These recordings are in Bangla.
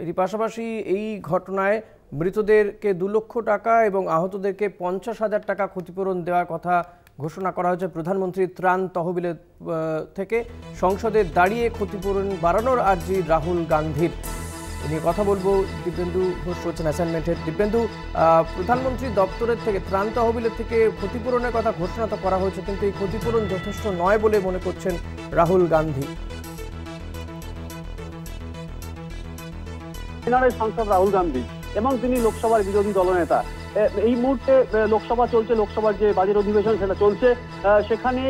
এর পাশাপাশি এই ঘটনায় মৃতদেরকে 2 লক্ষ টাকা এবং আহতদেরকে 50,000 টাকা ক্ষতিপূরণ দেওয়ার কথা ঘোষণা করা হয়েছে প্রধানমন্ত্রী ত্রাণ তহবিলের থেকে। সংসদে দাঁড়িয়ে ক্ষতিপূরণ বাড়ানোর আর্জি রাহুল গান্ধীর। নিয়ে কথা বলবো, দিব্যেন্দু ঘোষ রয়েছেন অ্যাসাইনমেন্টের। দিব্যেন্দু, প্রধানমন্ত্রী দপ্তরের থেকে ত্রাণ তহবিলের থেকে ক্ষতিপূরণের কথা ঘোষণা তো করা হয়েছে, কিন্তু এই ক্ষতিপূরণ যথেষ্ট নয় বলে মনে করছেন রাহুল গান্ধী। সাংসদ রাহুল গান্ধী এবং তিনি লোকসভার বিরোধী দলনেতা। এই মুহূর্তে লোকসভা চলছে, লোকসভার যে বাজেট অধিবেশন সেটা চলছে। সেখানে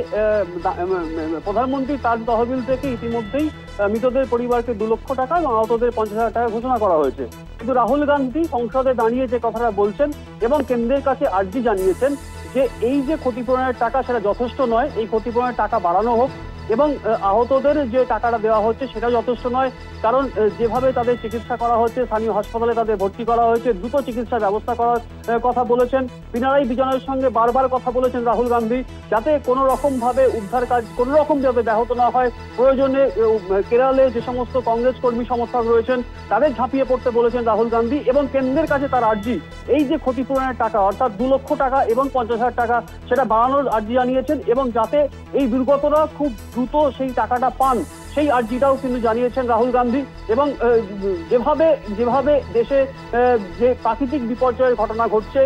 প্রধানমন্ত্রী ত্রাণ তহবিল থেকে ইতিমধ্যেই মৃতদের পরিবারকে 2 লক্ষ টাকা এবং আহতদের 50,000 টাকা ঘোষণা করা হয়েছে। কিন্তু রাহুল গান্ধী সংসদে দাঁড়িয়ে যে কথাটা বলছেন এবং কেন্দ্রের কাছে আর্জি জানিয়েছেন যে এই যে ক্ষতিপূরণের টাকা সেটা যথেষ্ট নয়, এই ক্ষতিপূরণের টাকা বাড়ানো হোক এবং আহতদের যে টাকাটা দেওয়া হচ্ছে সেটা যথেষ্ট নয়। কারণ যেভাবে তাদের চিকিৎসা করা হচ্ছে, স্থানীয় হাসপাতালে তাদের ভর্তি করা হয়েছে, দ্রুত চিকিৎসার ব্যবস্থা করার কথা বলেছেন। পিনারাই বিজয়নের সঙ্গে বারবার কথা বলেছেন রাহুল গান্ধী, যাতে কোনো রকম ভাবে উদ্ধার কাজ কোনো রকম যাতে ব্যাহত না হয়। প্রয়োজনে কেরলে যে সমস্ত কংগ্রেস কর্মী সমর্থক রয়েছেন তাদের ঝাঁপিয়ে পড়তে বলেছেন রাহুল গান্ধী এবং কেন্দ্রের কাছে তার আর্জি এই যে ক্ষতিপূরণের টাকা অর্থাৎ 2 লক্ষ টাকা এবং 50,000 টাকা সেটা বাড়ানোর আর্জি জানিয়েছেন এবং যাতে এই দুর্গতরা খুব দ্রুত সেই টাকাটা পান সেই আর্জিটাও কিন্তু জানিয়েছেন রাহুল গান্ধী। এবং যেভাবে দেশে যে প্রাকৃতিক বিপর্যয়ের ঘটনা ঘটছে,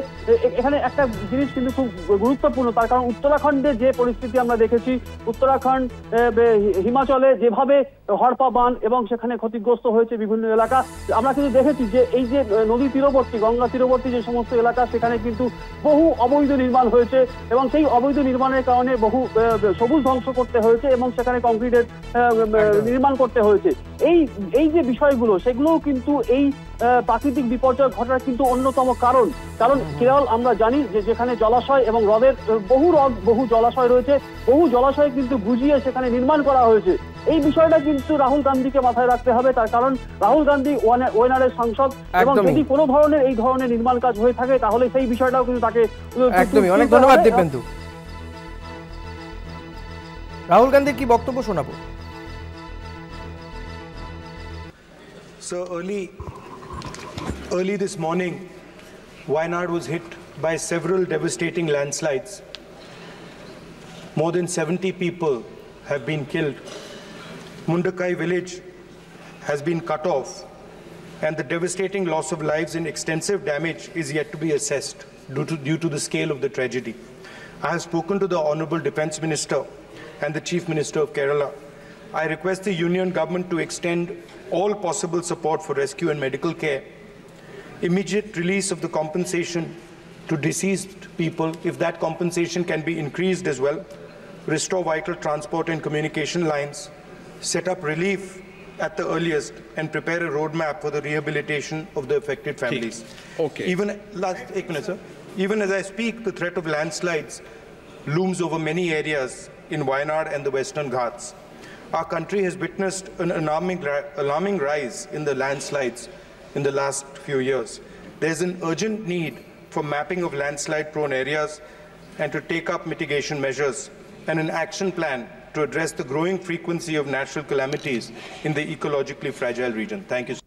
এখানে একটা জিনিস কিন্তু খুব গুরুত্বপূর্ণ, তার কারণ উত্তরাখণ্ডে যে পরিস্থিতি আমরা দেখেছি, উত্তরাখণ্ড হিমাচলে যেভাবে হরপা বান এবং সেখানে ক্ষতিগ্রস্ত হয়েছে বিভিন্ন এলাকা, আমরা কিন্তু দেখেছি যে এই যে নদী তীরবর্তী গঙ্গা তীরবর্তী যে সমস্ত এলাকা সেখানে কিন্তু বহু অবৈধ নির্মাণ হয়েছে এবং সেই অবৈধ নির্মাণের কারণে বহু সবুজ ধ্বংস করতে হয়েছে এবং সেখানে কংক্রিটের নির্মাণ করতে হয়েছে। এই যে বিষয়গুলো সেগুলোও কিন্তু এই প্রাকৃতিক বিপর্যয় ঘটার কিন্তু অন্যতম কারণ। কেরল আমরা জানি যে যেখানে জলাশয় এবং হ্রদের বহু জলাশয় রয়েছে, বহু জলাশয় কিন্তু বুঝিয়ে সেখানে নির্মাণ করা হয়েছে। এই বিষয়টা কিন্তু রাহুল গান্ধীকে মাথায় রাখতে হবে, তার কারণ রাহুল গান্ধী ওয়েনারের সাংসদ এবং যদি কোনো ধরনের এই ধরনের নির্মাণ কাজ হয়ে থাকে তাহলে সেই বিষয়টাও কিন্তু তাকে একদমই। অনেক ধন্যবাদ দিব্যেন্দু। রাহুল গান্ধীর কি বক্তব্য শোনাবো। So early this morning, Wayanad was hit by several devastating landslides. More than 70 people have been killed. Mundakai village has been cut off, and the devastating loss of lives and extensive damage is yet to be assessed due to the scale of the tragedy. I have spoken to the Honourable Defence Minister and the Chief Minister of Kerala. I request the Union Government to extend all possible support for rescue and medical care, immediate release of the compensation to deceased people, if that compensation can be increased as well, restore vital transport and communication lines, set up relief at the earliest, and prepare a roadmap for the rehabilitation of the affected families. Okay. Even as I speak, the threat of landslides looms over many areas in Wayanad and the Western Ghats. Our country has witnessed an alarming rise in the landslides in the last few years. There's an urgent need for mapping of landslide-prone areas and to take up mitigation measures and an action plan to address the growing frequency of natural calamities in the ecologically fragile region. Thank you.